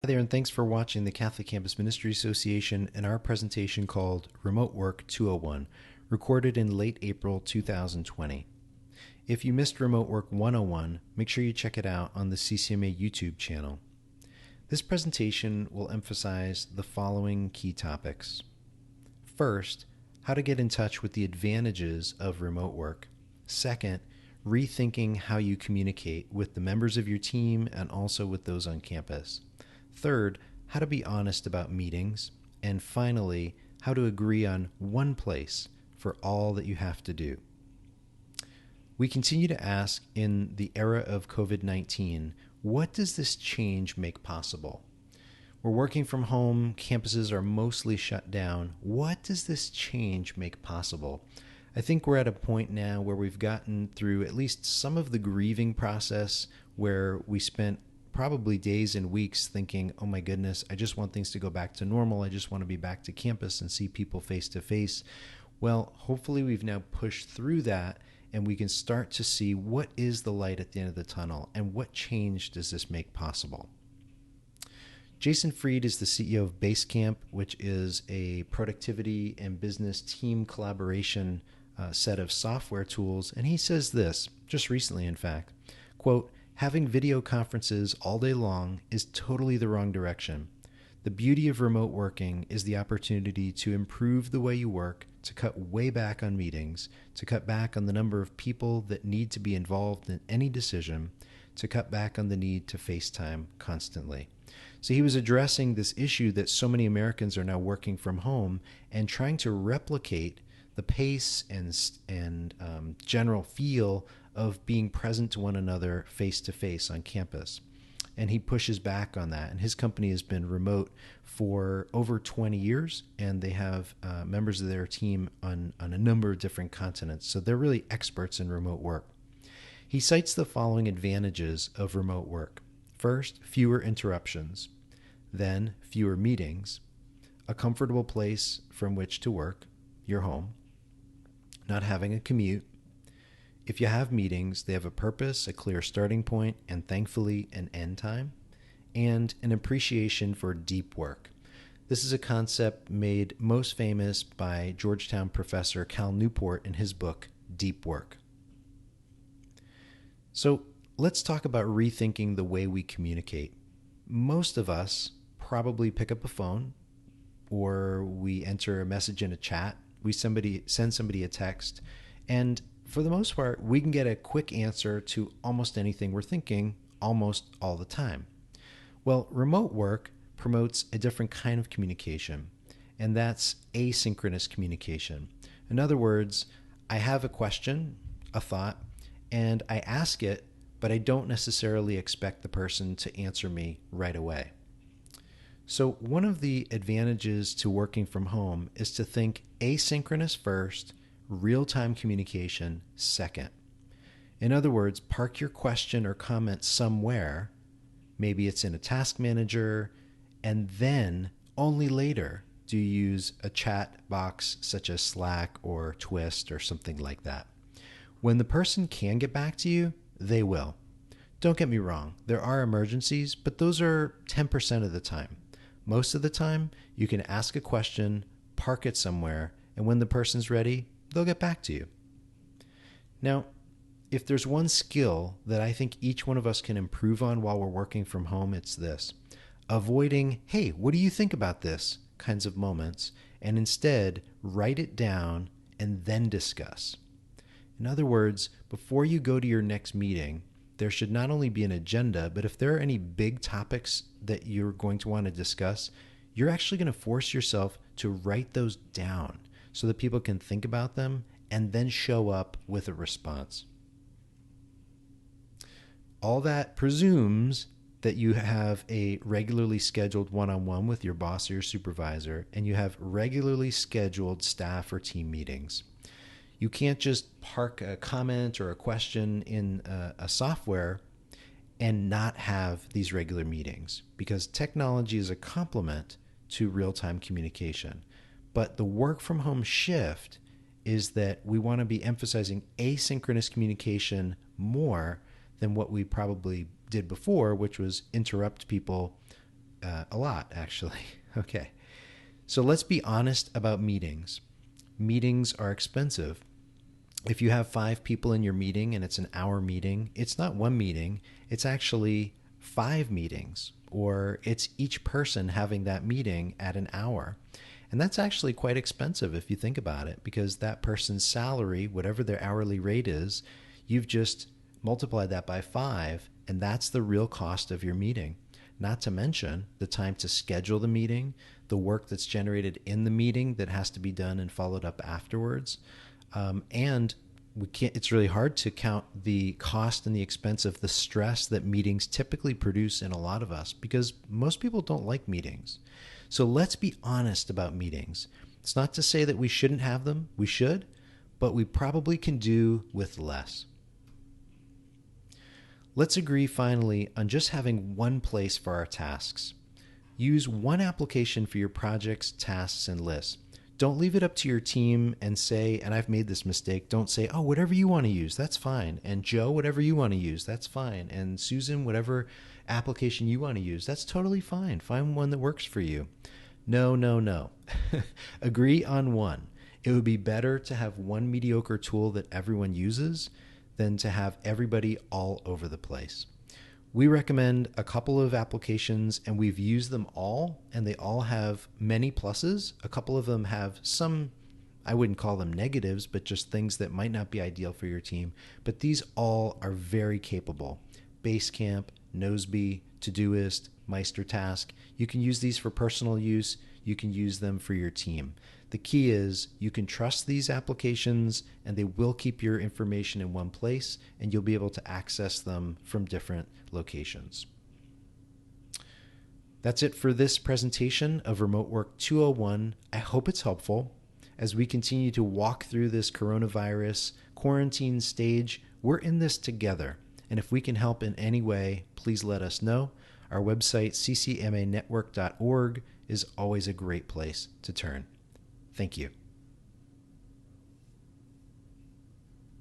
Hi there, and thanks for watching the Catholic Campus Ministry Association and our presentation called Remote Work 201, recorded in late April 2020. If you missed Remote Work 101, make sure you check it out on the CCMA YouTube channel. This presentation will emphasize the following key topics. First, how to get in touch with the advantages of remote work. Second, rethinking how you communicate with the members of your team and also with those on campus. Third, how to be honest about meetings. And finally, how to agree on one place for all that you have to do. We continue to ask in the era of COVID-19, what does this change make possible? We're working from home, campuses are mostly shut down. What does this change make possible? I think we're at a point now where we've gotten through at least some of the grieving process where we spent probably days and weeks thinking, oh my goodness, I just want things to go back to normal. I just want to be back to campus and see people face to face. Well, hopefully we've now pushed through that and we can start to see what is the light at the end of the tunnel and what change does this make possible. Jason Fried is the CEO of Basecamp, which is a productivity and business team collaboration set of software tools. And he says this, just recently in fact, quote, having video conferences all day long is totally the wrong direction. The beauty of remote working is the opportunity to improve the way you work, to cut way back on meetings, to cut back on the number of people that need to be involved in any decision, to cut back on the need to FaceTime constantly. So he was addressing this issue that so many Americans are now working from home and trying to replicate the pace and general feel of being present to one another face-to-face on campus. And he pushes back on that. And his company has been remote for over 20 years, and they have members of their team on a number of different continents. So they're really experts in remote work. He cites the following advantages of remote work. First, fewer interruptions. Then, fewer meetings. A comfortable place from which to work, your home. Not having a commute. If you have meetings, they have a purpose, a clear starting point, and thankfully an end time, and an appreciation for deep work. This is a concept made most famous by Georgetown professor Cal Newport in his book, Deep Work. So let's talk about rethinking the way we communicate. Most of us probably pick up a phone, or we enter a message in a chat, we send somebody a text, and for the most part, we can get a quick answer to almost anything we're thinking almost all the time. Well, remote work promotes a different kind of communication, and that's asynchronous communication. In other words, I have a question, a thought, and I ask it, but I don't necessarily expect the person to answer me right away. So one of the advantages to working from home is to think asynchronous first, real-time communication second. In other words, park your question or comment somewhere, maybe it's in a task manager, and then only later do you use a chat box such as Slack or Twist or something like that. When the person can get back to you, they will. Don't get me wrong, there are emergencies, but those are 10% of the time. Most of the time, you can ask a question, park it somewhere, and when the person's ready, they'll get back to you. Now, if there's one skill that I think each one of us can improve on while we're working from home, it's this. Avoiding, hey, what do you think about this? Kinds of moments, and instead write it down and then discuss. In other words, before you go to your next meeting, there should not only be an agenda, but if there are any big topics that you're going to want to discuss, you're actually going to force yourself to write those down so that people can think about them and then show up with a response. All that presumes that you have a regularly scheduled one-on-one with your boss or your supervisor, and you have regularly scheduled staff or team meetings. You can't just park a comment or a question in a software and not have these regular meetings, because technology is a complement to real-time communication. But the work from home shift is that we want to be emphasizing asynchronous communication more than what we probably did before, which was interrupt people a lot, actually. Okay. So let's be honest about meetings. Meetings are expensive. If you have 5 people in your meeting and it's an hour meeting, it's not one meeting, it's actually 5 meetings, or it's each person having that meeting at an hour. And that's actually quite expensive if you think about it, because that person's salary, whatever their hourly rate is, you've just multiplied that by 5, and that's the real cost of your meeting. Not to mention the time to schedule the meeting, the work that's generated in the meeting that has to be done and followed up afterwards. And it's really hard to count the cost and the expense of the stress that meetings typically produce in a lot of us, because most people don't like meetings. So let's be honest about meetings. It's not to say that we shouldn't have them. We should, but we probably can do with less. Let's agree finally on just having one place for our tasks. Use one application for your projects, tasks, and lists. Don't leave it up to your team and say, and I've made this mistake, don't say, oh, whatever you want to use, that's fine. And Joe, whatever you want to use, that's fine. And Susan, whatever application you want to use, that's totally fine. Find one that works for you. No. Agree on one. It would be better to have one mediocre tool that everyone uses than to have everybody all over the place. We recommend a couple of applications, and we've used them all, and they all have many pluses. A couple of them have some, I wouldn't call them negatives, but just things that might not be ideal for your team. But these all are very capable. Basecamp, Noseby, Todoist, MeisterTask. You can use these for personal use. You can use them for your team. The key is you can trust these applications, and they will keep your information in one place, and you'll be able to access them from different locations. That's it for this presentation of Remote Work 201. I hope it's helpful. As we continue to walk through this coronavirus quarantine stage, we're in this together. And if we can help in any way, please let us know. Our website, ccmanetwork.org, is always a great place to turn. Thank you.